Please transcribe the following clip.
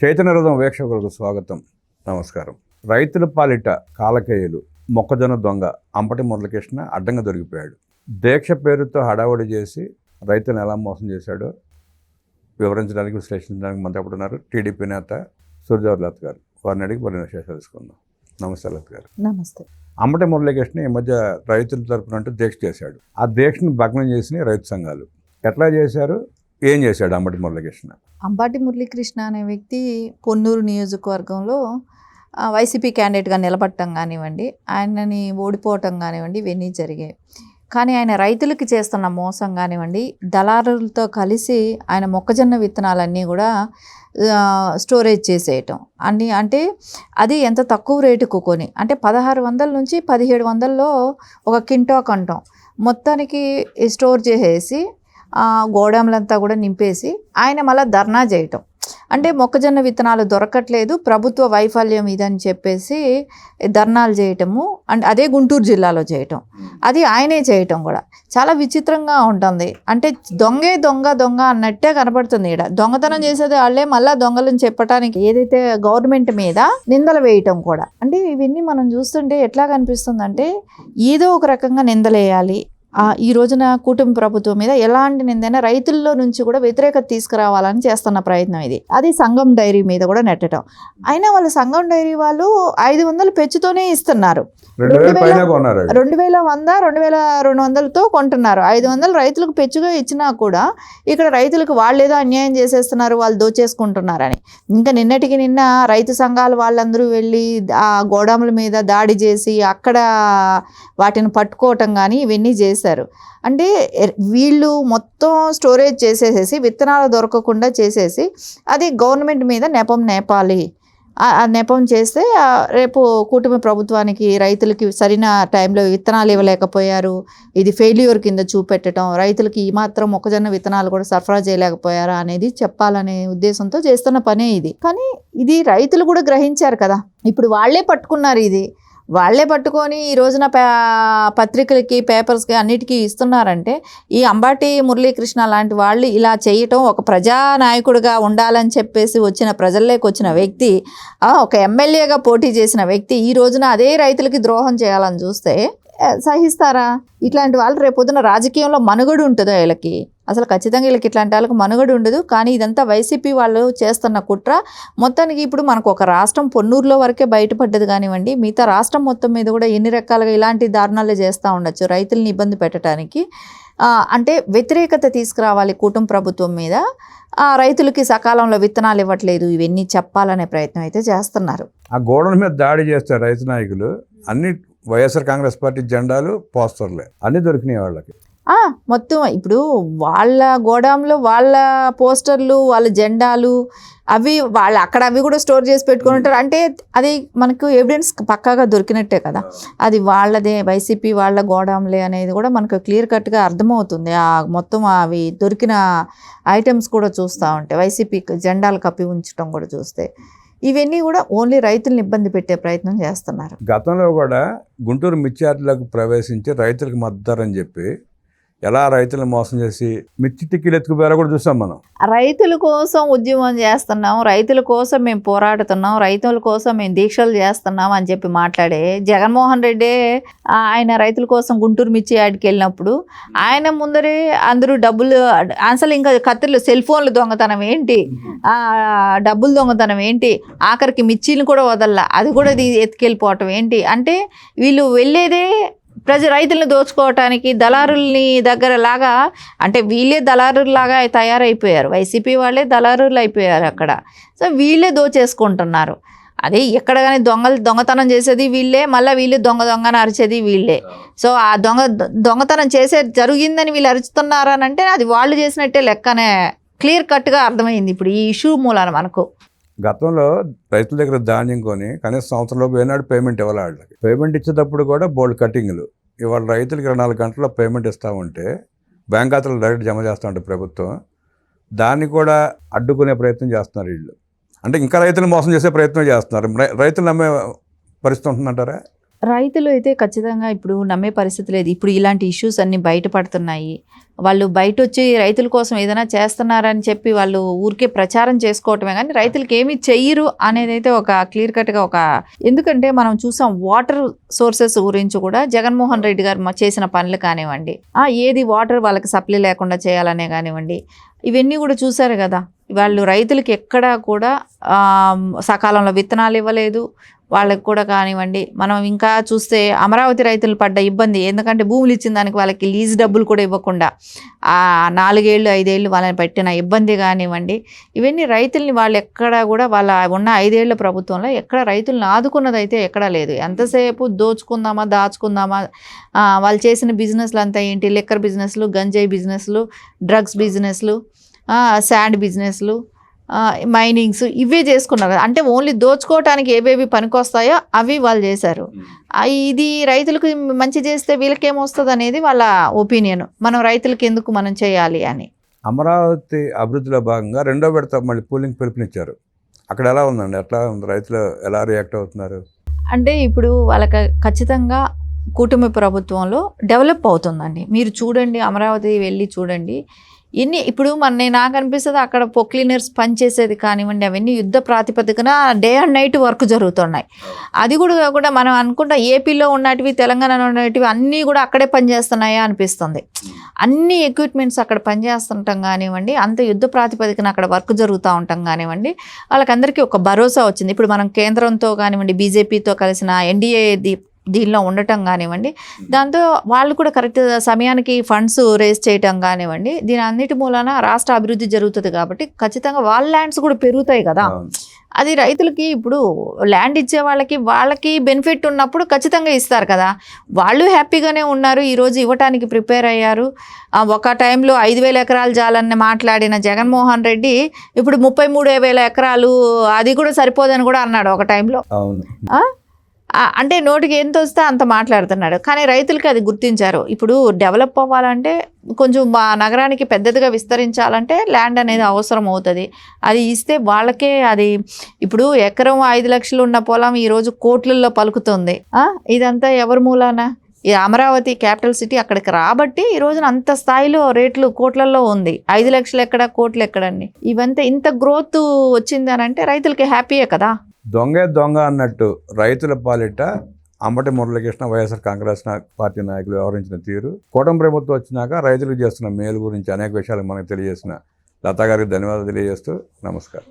చైతన్య రథం వీక్షకులకు స్వాగతం, నమస్కారం. రైతుల పాలిట కాలకేయులు, మొక్కజొన్న దొంగ అంబటి మురళీకృష్ణ అడ్డంగా దొరికిపోయాడు. దీక్ష పేరుతో హడావుడి చేసి రైతులను ఎలా మోసం చేశాడో వివరించడానికి, విశ్లేషించడానికి మనతో ఉన్నారు టీడీపీ నేత సూర్యదేవర లత గారు. వారిని అడిగి మరిన్ని విశేషాలు తెలుసుకుందాం. నమస్తే లత గారు. నమస్తే. అంబటి మురళీకృష్ణ ఈ మధ్య రైతుల తరపున అంటే దీక్ష చేశాడు. ఆ దీక్షను భగ్నం చేసిన రైతు సంఘాలు ఎట్లా చేశారు, ఏం చేశాడు అంబటి మురళీకృష్ణ? అంబటి మురళీకృష్ణ అనే వ్యక్తి పొన్నూరు నియోజకవర్గంలో వైసీపీ క్యాండిడేట్గా నిలబడటం కానివ్వండి, ఆయనని ఓడిపోవటం కానివ్వండి, ఇవన్నీ జరిగాయి. కానీ ఆయన రైతులకి చేస్తున్న మోసం కానివ్వండి, దళారులతో కలిసి ఆయన మొక్కజొన్న విత్తనాలన్నీ కూడా స్టోరేజ్ చేసేయటం అన్నీ, అంటే అది ఎంత తక్కువ రేటుకు కొని, అంటే 1600 నుంచి 1700లో ఒక కింటాక్ అంటాం మొత్తానికి స్టోర్ చేసేసి గోడాములంతా కూడా నింపేసి ఆయన మళ్ళీ ధర్నా చేయటం. అంటే మొక్కజొన్న విత్తనాలు దొరకట్లేదు, ప్రభుత్వ వైఫల్యం ఇదని చెప్పేసి ధర్నాలు చేయటము. అంటే అదే గుంటూరు జిల్లాలో చేయటం, అది ఆయనే చేయటం కూడా చాలా విచిత్రంగా ఉంటుంది. అంటే దొంగే దొంగ దొంగ అన్నట్టే కనపడుతుంది. ఇక్కడ దొంగతనం చేసేది వాళ్ళే, మళ్ళీ దొంగలను చెప్పడానికి ఏదైతే గవర్నమెంట్ మీద నిందలు వేయటం కూడా. అంటే ఇవన్నీ మనం చూస్తుంటే ఎట్లా కనిపిస్తుందంటే ఏదో ఒక రకంగా నిందలేయాలి. ఈ రోజున కూటమి ప్రభుత్వం మీద ఎలాంటి నిందైనా రైతుల్లో నుంచి కూడా వ్యతిరేకత తీసుకురావాలని చేస్తున్న ప్రయత్నం ఇది. అది సంఘం డైరీ మీద కూడా నెట్టడం. అయినా వాళ్ళు సంఘం డైరీ వాళ్ళు 500 పెంచుతోనే ఇస్తున్నారు, 2100 2200తో కొంటున్నారు. 500 రైతులకు పెచ్చుగా ఇచ్చినా కూడా ఇక్కడ రైతులకు వాళ్ళు ఏదో అన్యాయం చేసేస్తున్నారు, వాళ్ళు దోచేసుకుంటున్నారని. ఇంకా నిన్నటికి నిన్న రైతు సంఘాలు వాళ్ళందరూ వెళ్ళి ఆ గోడాముల మీద దాడి చేసి అక్కడ వాటిని పట్టుకోవటం కానీ ఇవన్నీ చేశారు. అంటే వీళ్ళు మొత్తం స్టోరేజ్ చేసేసేసి విత్తనాలు దొరకకుండా చేసేసి అది గవర్నమెంట్ మీద నెపం నేపాలి. ఆ నెపం చేస్తే రేపు కూటమి ప్రభుత్వానికి రైతులకి సరైన టైంలో విత్తనాలు ఇవ్వలేకపోయారు, ఇది ఫెయిల్యూర్ కింద చూపెట్టడం, రైతులకి ఈ మాత్రం మొక్కజొన్న విత్తనాలు కూడా సరఫరా చేయలేకపోయారా అనేది చెప్పాలనే ఉద్దేశంతో చేస్తున్న పనే ఇది. కానీ ఇది రైతులు కూడా గ్రహించారు కదా, ఇప్పుడు వాళ్ళే పట్టుకున్నారు. ఇది వాళ్ళే పట్టుకొని ఈ రోజున పత్రికలకి, పేపర్స్కి అన్నిటికీ ఇస్తున్నారంటే ఈ అంబటి మురళీకృష్ణ లాంటి వాళ్ళు ఇలా చేయటం, ఒక ప్రజానాయకుడిగా ఉండాలని చెప్పేసి వచ్చిన ప్రజల్లోకి వచ్చిన వ్యక్తి, ఒక ఎమ్మెల్యేగా పోటీ చేసిన వ్యక్తి ఈ రోజున అదే రైతులకి ద్రోహం చేయాలని చూస్తే సహిస్తారా? ఇట్లాంటి వాళ్ళు రేపొద్దున రాజకీయంలో మనుగడ ఉంటుందో వీళ్ళకి? అసలు ఖచ్చితంగా వీళ్ళకి ఇట్లాంటి వాళ్ళకి మనుగడ ఉండదు. కానీ ఇదంతా వైసీపీ వాళ్ళు చేస్తున్న కుట్ర. మొత్తానికి ఇప్పుడు మనకు ఒక రాష్ట్రం పొన్నూరులో వరకే బయటపడ్డది కానివ్వండి, మిగతా రాష్ట్రం మొత్తం మీద కూడా ఎన్ని రకాలుగా ఇలాంటి దారుణాలు చేస్తూ ఉండొచ్చు రైతుల్ని ఇబ్బంది పెట్టడానికి. అంటే వ్యతిరేకత తీసుకురావాలి కూటమి ప్రభుత్వం మీద, రైతులకి సకాలంలో విత్తనాలు ఇవ్వట్లేదు, ఇవన్నీ చెప్పాలనే ప్రయత్నం అయితే చేస్తున్నారు. ఆ గోడల మీద దాడి చేస్తారు రైతు నాయకులు. అన్ని వైఎస్ఆర్ కాంగ్రెస్ పార్టీ జెండాలు, పోస్టర్లే అన్నీ దొరికినాయి వాళ్ళకి. మొత్తం ఇప్పుడు వాళ్ళ గోడాంలో వాళ్ళ పోస్టర్లు, వాళ్ళ జెండాలు అవి వాళ్ళు అక్కడ అవి కూడా స్టోర్ చేసి పెట్టుకుని ఉంటారు. అంటే అది మనకు ఎవిడెన్స్ పక్కాగా దొరికినట్టే కదా, అది వాళ్ళదే, వైసీపీ వాళ్ళ గోడాంలే అనేది కూడా మనకు క్లియర్ కట్గా అర్థమవుతుంది. మొత్తం అవి దొరికిన ఐటమ్స్ కూడా చూస్తూ ఉంటే, వైసీపీ జెండాలు కప్పి ఉంచడం కూడా చూస్తే ఇవన్నీ కూడా ఓన్లీ రైతులను ఇబ్బంది పెట్టే ప్రయత్నం చేస్తున్నారు. గతంలో కూడా గుంటూరు మిర్చియార్డులకు ప్రవేశించి రైతులకు మద్దతని చెప్పి ఎలా రైతులను మోసం చేసి మిర్చి టిక్కీలు ఎత్తుకుపోయారో కూడా చూసాం మనం. రైతుల కోసం ఉద్యమం చేస్తున్నాం, రైతుల కోసం మేము పోరాడుతున్నాం, రైతుల కోసం మేము దీక్షలు చేస్తున్నాం అని చెప్పి మాట్లాడే జగన్మోహన్ రెడ్డి ఆయన రైతుల కోసం గుంటూరు మిర్చి యార్డ్కి వెళ్ళినప్పుడు ఆయన ముందరే అందరూ డబ్బులు, అసలు ఇంకా కత్తిర్లు, సెల్ ఫోన్లు దొంగతనం ఏంటి, డబ్బులు దొంగతనం ఏంటి, ఆఖరికి మిర్చీలు కూడా వదల్లా, అది కూడా ఎత్తుకెళ్ళిపోవటం ఏంటి. అంటే వీళ్ళు వెళ్ళేదే రైతులను దోచుకోవటానికి, దళారుల్ని దగ్గర లాగా, అంటే వీళ్ళే దళారులాగా తయారైపోయారు, వైసీపీ వాళ్ళే దళారులు అయిపోయారు అక్కడ. సో వీళ్ళే దోచేసుకుంటున్నారు. అదే ఎక్కడ కానీ దొంగతనం చేసేది వీళ్ళే, మళ్ళీ వీళ్ళు దొంగని అరిచేది వీళ్ళే. సో ఆ దొంగతనం జరిగిందని వీళ్ళు అరుచుతున్నారనంటే అది వాళ్ళు చేసినట్టే లెక్కనే క్లియర్ కట్గా అర్థమైంది ఇప్పుడు ఈ ఇష్యూ మూలాన మనకు. గతంలో రైతుల దగ్గర ధాన్యం కొని కనీసం సంవత్సరంలోపు ఏనాడు పేమెంట్ ఇవ్వాలి. వాళ్ళకి పేమెంట్ ఇచ్చేటప్పుడు కూడా బోల్డ్ కటింగ్లు. ఇవాళ రైతులకి 24 గంటల్లో పేమెంట్ ఇస్తూ ఉంటే బ్యాంక్ ఖాతాలో డైరెక్ట్ జమ చేస్తూ ఉంటే ప్రభుత్వం, దాన్ని కూడా అడ్డుకునే ప్రయత్నం చేస్తున్నారు వీళ్ళు. అంటే ఇంకా రైతులు మోసం చేసే ప్రయత్నం చేస్తున్నారు. రైతులు నమ్మే పరిస్థితి ఉంటుందంటారా? రైతులు అయితే ఖచ్చితంగా ఇప్పుడు నమ్మే పరిస్థితి లేదు. ఇప్పుడు ఇలాంటి ఇష్యూస్ అన్నీ బయటపడుతున్నాయి. వాళ్ళు బయటొచ్చి రైతుల కోసం ఏదైనా చేస్తున్నారని చెప్పి వాళ్ళు ఊరికే ప్రచారం చేసుకోవటమే కానీ రైతులకి ఏమీ చెయ్యరు అనేదైతే ఒక క్లియర్ కట్గా ఎందుకంటే మనం చూసాం వాటర్ సోర్సెస్ గురించి కూడా జగన్మోహన్ రెడ్డి గారు చేసిన పనులు కానివ్వండి, ఏది వాటర్ వాళ్ళకి సప్లై లేకుండా చేయాలనే కానివ్వండి, ఇవన్నీ కూడా చూసారు కదా. వాళ్ళు రైతులకి ఎక్కడా కూడా సకాలంలో విత్తనాలు ఇవ్వలేదు. వాళ్ళకి కూడా కానివ్వండి, మనం ఇంకా చూస్తే అమరావతి రైతులు పడ్డ ఇబ్బంది, ఎందుకంటే భూములు ఇచ్చిన దానికి వాళ్ళకి లీజ్ డబ్బులు కూడా ఇవ్వకుండా 4 ఏళ్ళు 5 ఏళ్ళు వాళ్ళని పెట్టిన ఇబ్బంది కానివ్వండి, ఇవన్నీ రైతుల్ని వాళ్ళు ఎక్కడా కూడా వాళ్ళ ఉన్న 5 ఏళ్ల ప్రభుత్వంలో ఎక్కడ రైతులను ఆదుకున్నది అయితే ఎక్కడా లేదు. ఎంతసేపు దోచుకుందామా దాచుకుందామా, వాళ్ళు చేసిన బిజినెస్లు అంతా ఏంటి, లిక్కర్ బిజినెస్లు, గంజాయి బిజినెస్లు, డ్రగ్స్ బిజినెస్లు, శాండ్ బిజినెస్లు, మైనింగ్స్, ఇవే చేసుకున్నారు. అంటే ఓన్లీ దోచుకోవటానికి ఏవేవి పనికొస్తాయో అవి వాళ్ళు చేశారు. ఇది రైతులకు మంచి చేస్తే వీళ్ళకేమొస్తుంది అనేది వాళ్ళ ఒపీనియన్. మనం రైతులకి ఎందుకు మనం చేయాలి అని. అమరావతి అభివృద్ధిలో భాగంగా 2వ విడత మళ్ళీ పూలింగ్ పిలుపునిచ్చారు. అక్కడ ఎలా ఉందండి? ఎట్లా ఉంది? రైతులు ఎలా రియాక్ట్ అవుతున్నారు? అంటే ఇప్పుడు వాళ్ళకి ఖచ్చితంగా కూటమి ప్రభుత్వంలో డెవలప్ అవుతుందండి. మీరు చూడండి, అమరావతి వెళ్ళి చూడండి. ఇప్పుడు నాకు అనిపిస్తుంది అక్కడ క్లీనర్స్ పనిచేసేది కానివ్వండి, అవన్నీ యుద్ధ ప్రాతిపదికన డే అండ్ నైట్ వర్క్ జరుగుతున్నాయి. అది కూడా మనం అనుకుంటా ఏపీలో ఉన్నటివి, తెలంగాణలో ఉన్నటివి అన్నీ కూడా అక్కడే పనిచేస్తున్నాయా అనిపిస్తుంది. అన్ని ఎక్విప్మెంట్స్ అక్కడ పనిచేస్తుంటాం కానివ్వండి, అంత యుద్ధ ప్రాతిపదికన అక్కడ వర్క్ జరుగుతూ ఉంటాం కానివ్వండి, వాళ్ళకందరికీ ఒక భరోసా వచ్చింది. ఇప్పుడు మనం కేంద్రంతో కానివ్వండి, బీజేపీతో కలిసిన ఎన్డీఏ దీనిలో ఉండటం కానివ్వండి, దాంతో వాళ్ళు కూడా కరెక్ట్ సమయానికి ఫండ్స్ రేస్ చేయటం కానివ్వండి, దీని అన్నిటి మూలాన రాష్ట్ర అభివృద్ధి జరుగుతుంది. కాబట్టి ఖచ్చితంగా వాళ్ళ ల్యాండ్స్ కూడా పెరుగుతాయి కదా. అది రైతులకి ఇప్పుడు ల్యాండ్ ఇచ్చే వాళ్ళకి బెనిఫిట్ ఉన్నప్పుడు ఖచ్చితంగా ఇస్తారు కదా. వాళ్ళు హ్యాపీగానే ఉన్నారు, ఈరోజు ఇవ్వటానికి ప్రిపేర్ అయ్యారు. ఒక టైంలో 5,000 ఎకరాలు చాలని మాట్లాడిన జగన్మోహన్ రెడ్డి ఇప్పుడు 33,000 ఎకరాలు, అది కూడా సరిపోదని కూడా అన్నాడు ఒక టైంలో. అంటే నోటికి ఎంత వస్తే అంత మాట్లాడుతున్నాడు. కానీ రైతులకి అది గుర్తించారు. ఇప్పుడు డెవలప్ అవ్వాలంటే కొంచెం నగరానికి పెద్దదిగా విస్తరించాలంటే ల్యాండ్ అనేది అవసరం అవుతుంది. అది ఇస్తే వాళ్ళకే అది ఇప్పుడు ఎకరం 5 లక్షలు ఉన్న పొలం ఈరోజు కోట్లల్లో పలుకుతుంది. ఇదంతా ఎవరి మూలాన? ఈ అమరావతి క్యాపిటల్ సిటీ అక్కడికి రాబట్టి ఈ రోజున అంత స్థాయిలో రేట్లు కోట్లల్లో ఉంది. 5 లక్షలు ఎక్కడ, కోట్లు ఎక్కడండి? ఇవంతా ఇంత గ్రోత్ వచ్చింది అని అంటే రైతులకి హ్యాపీయే కదా. దొంగ అన్నట్టు రైతుల పాలిట అంబటి మురళీకృష్ణ వైఎస్ఆర్ కాంగ్రెస్ పార్టీ నాయకులు వ్యవహరించిన తీరు, కూటమి ప్రభుత్వం వచ్చినాక రైతులకు చేస్తున్న మేలు గురించి అనేక విషయాలు మనకు తెలియజేసిన లతా గారికి ధన్యవాదాలు తెలియజేస్తూ నమస్కారం.